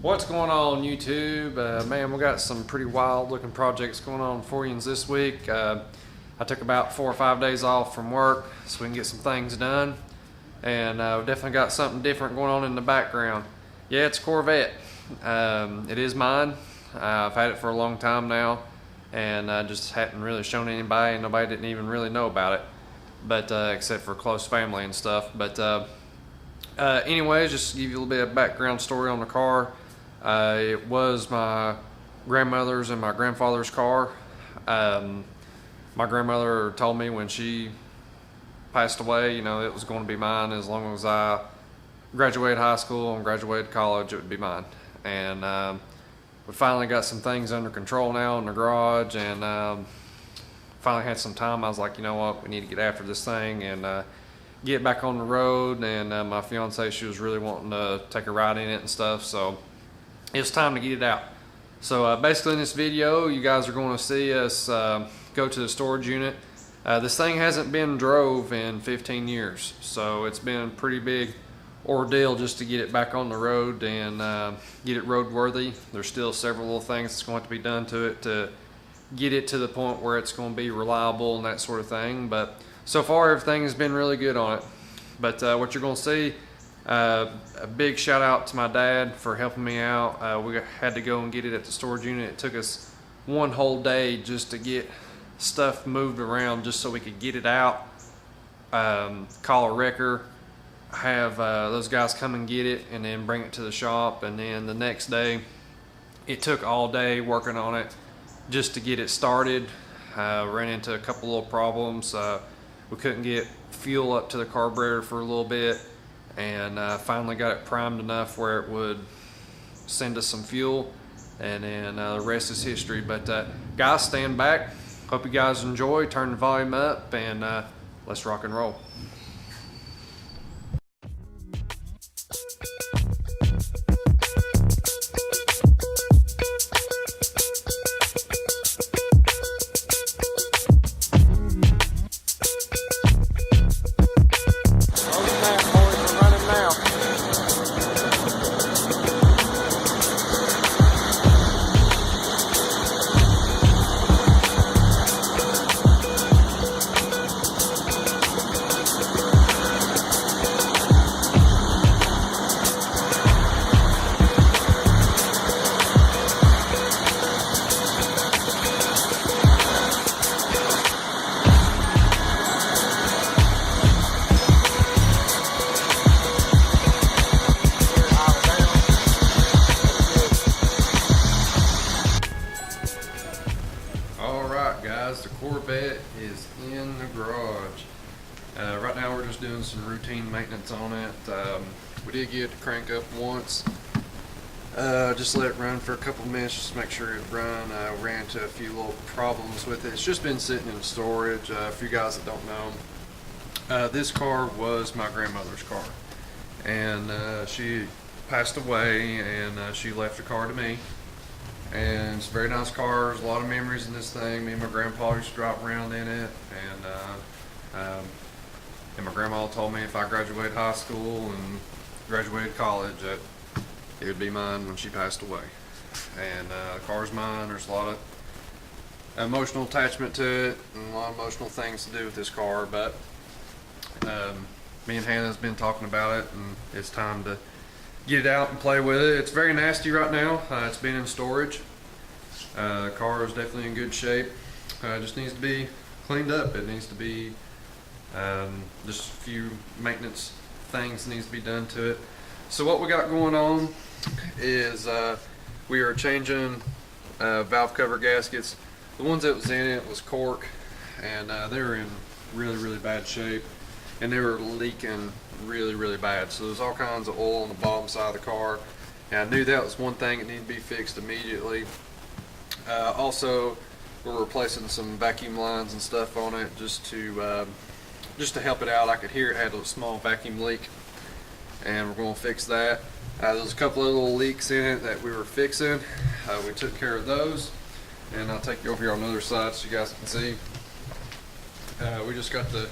What's going on, YouTube? Man, we got some pretty wild looking projects going on for you this week. I took about 4 or 5 days off from work so we can get some things done, and we've definitely got something different going on in the background. Yeah, it's a Corvette. It is mine. I've had it for a long time now, and I just hadn't really shown anybody, and nobody didn't even really know about it, but except for close family and stuff. But anyways, just to give you a little bit of background story on the car. It was my grandmother's and my grandfather's car. My grandmother told me when she passed away, you know, it was going to be mine as long as I graduated high school and graduated college, it would be mine. And we finally got some things under control now in the garage, and finally had some time. I was like, you know what, we need to get after this thing and get back on the road. And my fiance, she was really wanting to take a ride in it and stuff, so it's time to get it out. So basically in this video, you guys are going to see us go to the storage unit. This thing hasn't been drove in 15 years, so it's been a pretty big ordeal just to get it back on the road and get it roadworthy. There's still several little things that's going to be done to it to get it to the point where it's going to be reliable and that sort of thing. But so far everything has been really good on it. But what you're going to see, a big shout out to my dad for helping me out. We had to go and get it at the storage unit. It took us one whole day just to get stuff moved around just so we could get it out, call a wrecker, have those guys come and get it, and then bring it to the shop. And then the next day, it took all day working on it just to get it started. Ran into a couple little problems. We couldn't get fuel up to the carburetor for a little bit, and finally got it primed enough where it would send us some fuel, and then the rest is history. But guys, stand back. Hope you guys enjoy. Turn the volume up, and let's rock and roll. Guys, the Corvette is in the garage. Right now we're just doing some routine maintenance on it. We did get it to crank up once. Just let it run for a couple of minutes just to make sure it run. Ran into a few little problems with it. It's just been sitting in storage. For you guys that don't know, this car was my grandmother's car, and she passed away, and she left the car to me. And it's a very nice car. There's a lot of memories in this thing. Me and my grandpa used to drive around in it, and my grandma told me if I graduated high school and graduated college that it would be mine when she passed away. And the car's mine. There's a lot of emotional attachment to it and a lot of emotional things to do with this car, but me and Hannah's been talking about it, and it's time to get it out and play with it. It's very nasty right now. It's been in storage. The car is definitely in good shape. It just needs to be cleaned up. It needs to be just a few maintenance things needs to be done to it. So what we got going on is we are changing valve cover gaskets. The ones that was in it was cork, and they were in really bad shape, and they were leaking really bad. So there's all kinds of oil on the bottom side of the car, and I knew that was one thing that needed to be fixed immediately. Also, we're replacing some vacuum lines and stuff on it just to help it out. I could hear it had a small vacuum leak, and we're going to fix that. There's a couple of little leaks in it that we were fixing. We took care of those, and I'll take you over here on the other side so you guys can see. We just got the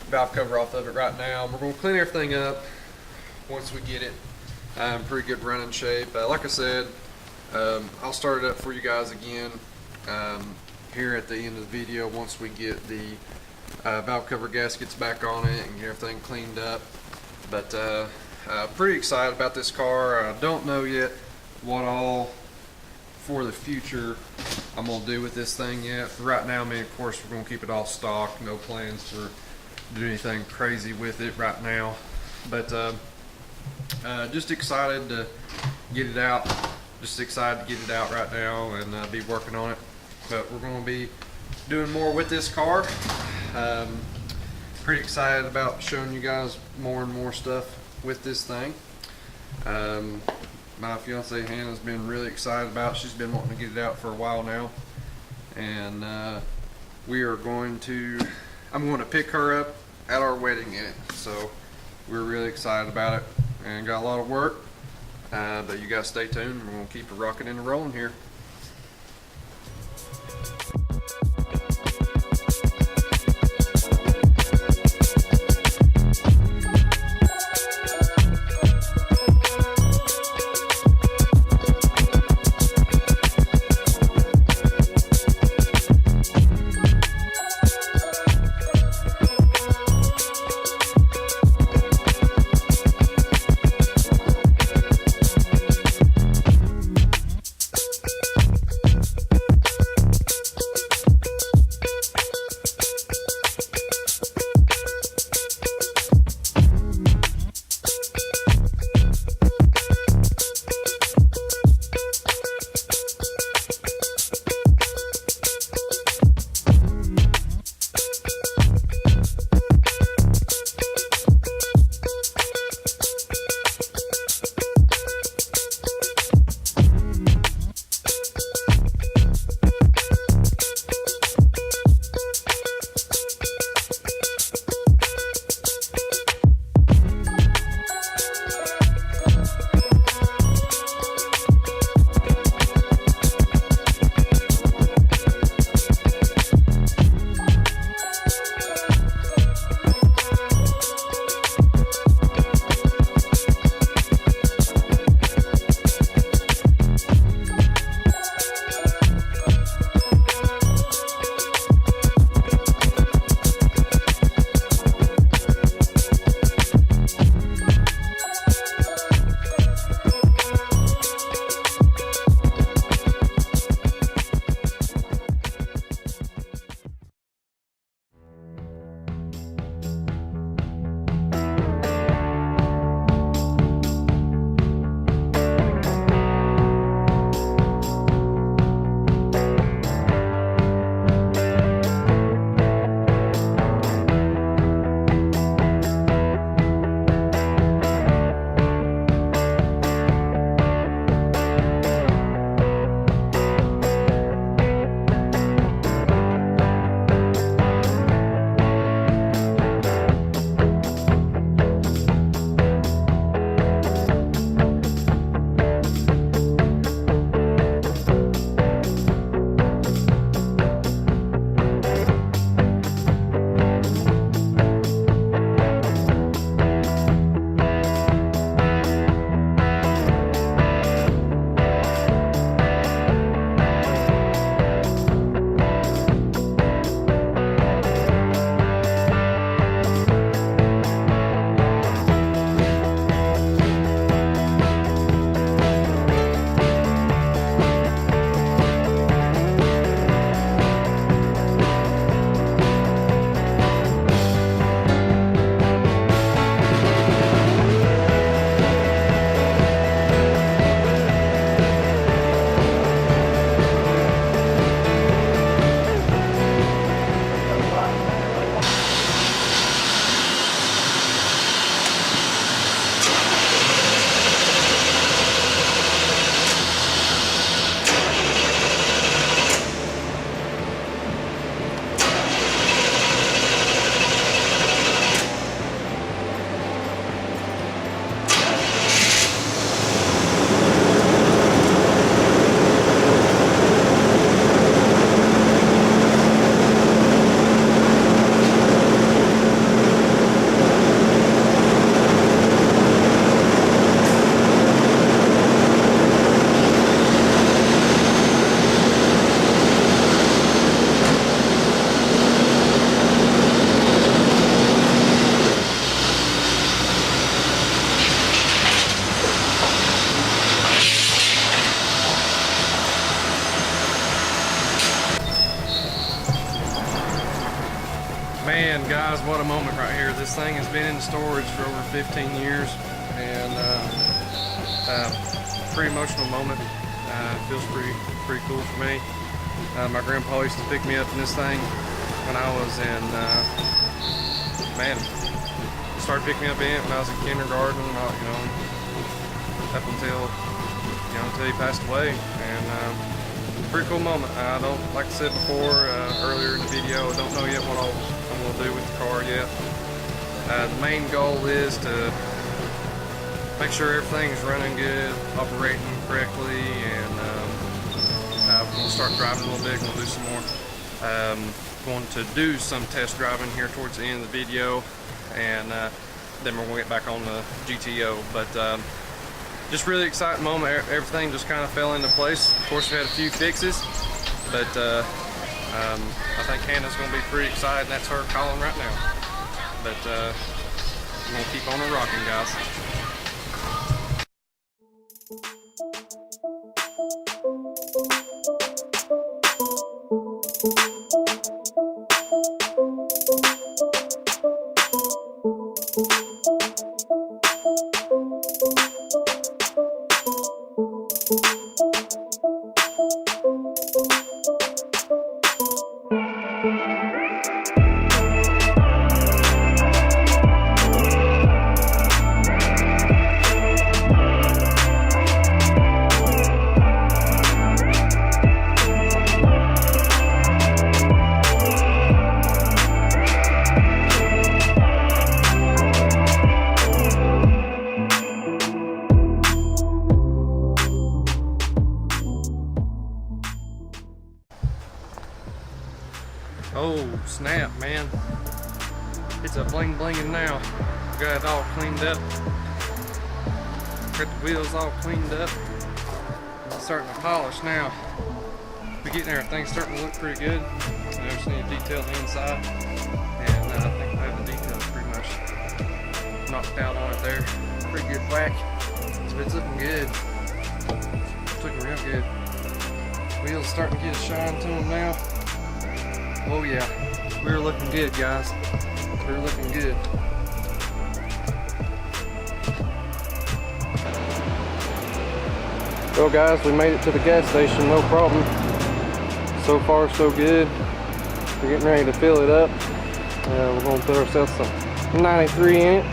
valve cover off of it right now. We're going to clean everything up once we get it I'm pretty good running shape. Like I said, I'll start it up for you guys again here at the end of the video once we get the valve cover gaskets back on it and get everything cleaned up. But pretty excited about this car. I don't know yet what all for the future I'm gonna do with this thing yet. For right now, man, of course, we're gonna keep it all stock. No plans for do anything crazy with it right now. But just excited to get it out. Just excited to get it out right now and be working on it. But we're gonna be doing more with this car. Pretty excited about showing you guys more and more stuff with this thing. My fiance Hannah's been really excited about it. She's been wanting to get it out for a while now, and we are going to I'm going to pick her up at our wedding in it, so we're really excited about it and got a lot of work, but you guys stay tuned. We're going to keep it rocking and rolling here. Man, guys, what a moment right here. This thing has been in storage for over 15 years, and pretty emotional moment. Feels pretty cool for me. My grandpa used to pick me up in this thing when I was in, man, he started picking me up in it when I was in kindergarten, you know, up until he passed away. And pretty cool moment. I don't, like I said before, earlier in the video, I don't know yet what I'm going to do with the car yet. The main goal is to make sure everything's running good, operating correctly, and we're going to start driving a little bit. We'll do some more. Going to do some test driving here towards the end of the video, and then we're going to get back on the GTO. But just really exciting moment. Everything just kind of fell into place. Of course, we had a few fixes, but I think Hannah's going to be pretty excited. That's her calling right now. But I'm going to keep on rocking, guys. Oh snap, man. It's a bling blinging now. Got it all cleaned up. Got the wheels all cleaned up. It's starting to polish now. We're getting everything starting to look pretty good. I just need to detail the inside. And I think I have the details pretty much knocked out on it there. Pretty good whack. So it's looking good. It's looking real good. Wheels starting to get a shine to them now. Oh yeah, we're looking good, guys. We're looking good. Well guys, we made it to the gas station, no problem. So far so good. We're getting ready to fill it up. We're going to put ourselves some 93 in it.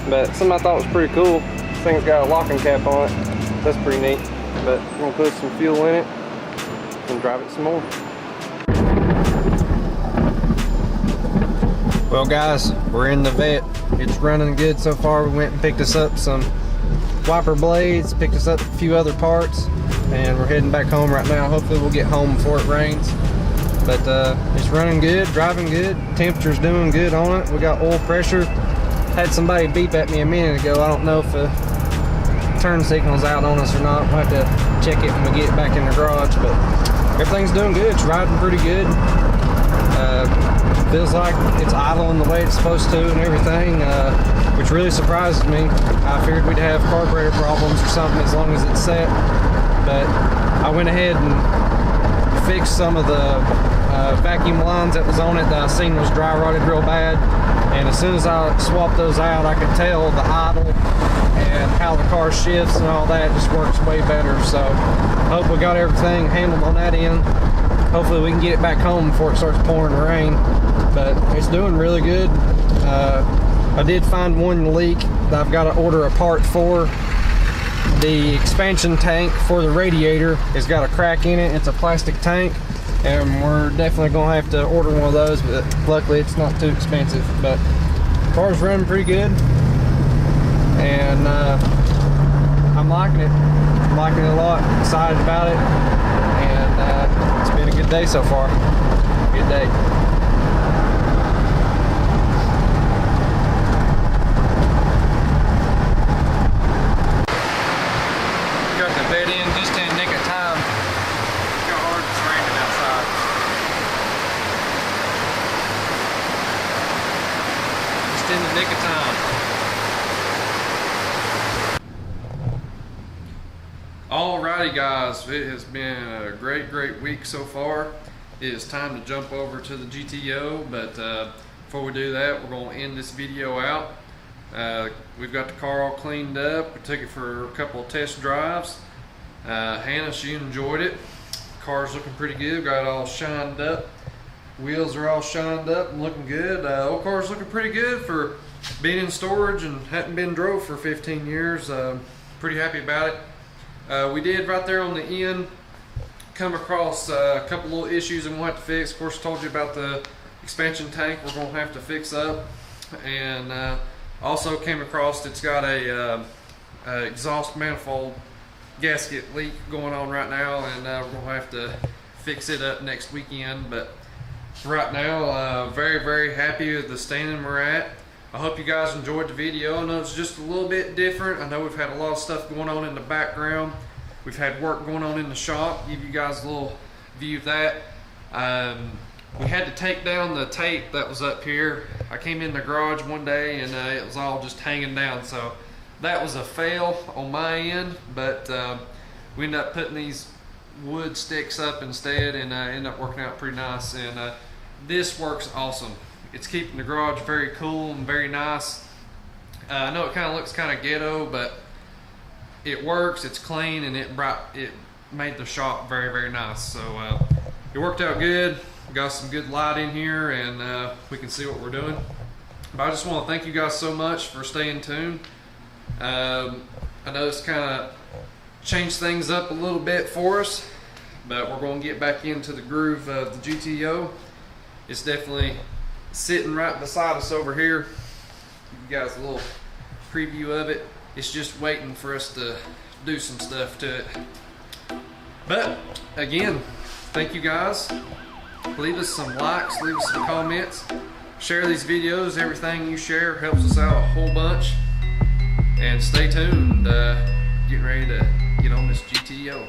But something I thought was pretty cool. This thing's got a locking cap on it. That's pretty neat. But we're going to put some fuel in it and drive it some more. Well guys, we're in the Vette. It's running good so far. We went and picked us up some wiper blades, picked us up a few other parts, and we're heading back home right now. Hopefully we'll get home before it rains. But it's running good, driving good, temperature's doing good on it. We got oil pressure. Had somebody beep at me a minute ago. I don't know if the turn signal's out on us or not. We'll have to check it when we get back in the garage, but everything's doing good. It's riding pretty good. Feels like it's idling the way it's supposed to and everything, which really surprises me. I figured we'd have carburetor problems or something as long as it's set, but I went ahead and fixed some of the vacuum lines that was on it that I seen was dry rotted real bad, and as soon as I swapped those out, I could tell the idle and how the car shifts and all that just works way better. So I hope we got everything handled on that end. Hopefully we can get it back home before it starts pouring rain, but it's doing really good. I did find one leak that I've got to order a part for. The expansion tank for the radiator has got a crack in it. It's a plastic tank, and we're definitely going to have to order one of those, but luckily it's not too expensive. But the car's running pretty good, and I'm liking it. I'm liking it a lot, excited about it, and it's been a good day so far. Good day. Got the bed in just in nick of time. Look how hard it's raining outside. Just in the nick of time. Alrighty guys, it has been a great week so far. It is time to jump over to the GTO, but before we do that, we're going to end this video out. We've got the car all cleaned up. We took it for a couple of test drives. Hannah, she enjoyed it. Car's looking pretty good. Got it all shined up. Wheels are all shined up and looking good. Old car's looking pretty good for being in storage and hadn't been drove for 15 years. Pretty happy about it. We did right there on the end come across a couple little issues and we'll have to fix. Of course, I told you about the expansion tank we're going to have to fix up. And also came across it's got a exhaust manifold gasket leak going on right now, and we're going to have to fix it up next weekend. But right now, very happy with the standing we're at. I hope you guys enjoyed the video. I know it's just a little bit different. I know we've had a lot of stuff going on in the background. We've had work going on in the shop. Give you guys a little view of that. We had to take down the tape that was up here. I came in the garage one day and it was all just hanging down, so that was a fail on my end, but we ended up putting these wood sticks up instead, and ended up working out pretty nice. And this works awesome. It's keeping the garage very cool and very nice. I know it kind of looks kind of ghetto, but it works. It's clean, and it made the shop very nice. So it worked out good. We got some good light in here, and we can see what we're doing. But I just want to thank you guys so much for staying tuned. I know it's kind of changed things up a little bit for us, but we're going to get back into the groove of the GTO. It's definitely sitting right beside us over here. Give you guys a little preview of it. It's just waiting for us to do some stuff to it. But again, thank you guys. Leave us some likes, leave us some comments, share these videos. Everything you share helps us out a whole bunch. And stay tuned, getting ready to get on this GTO.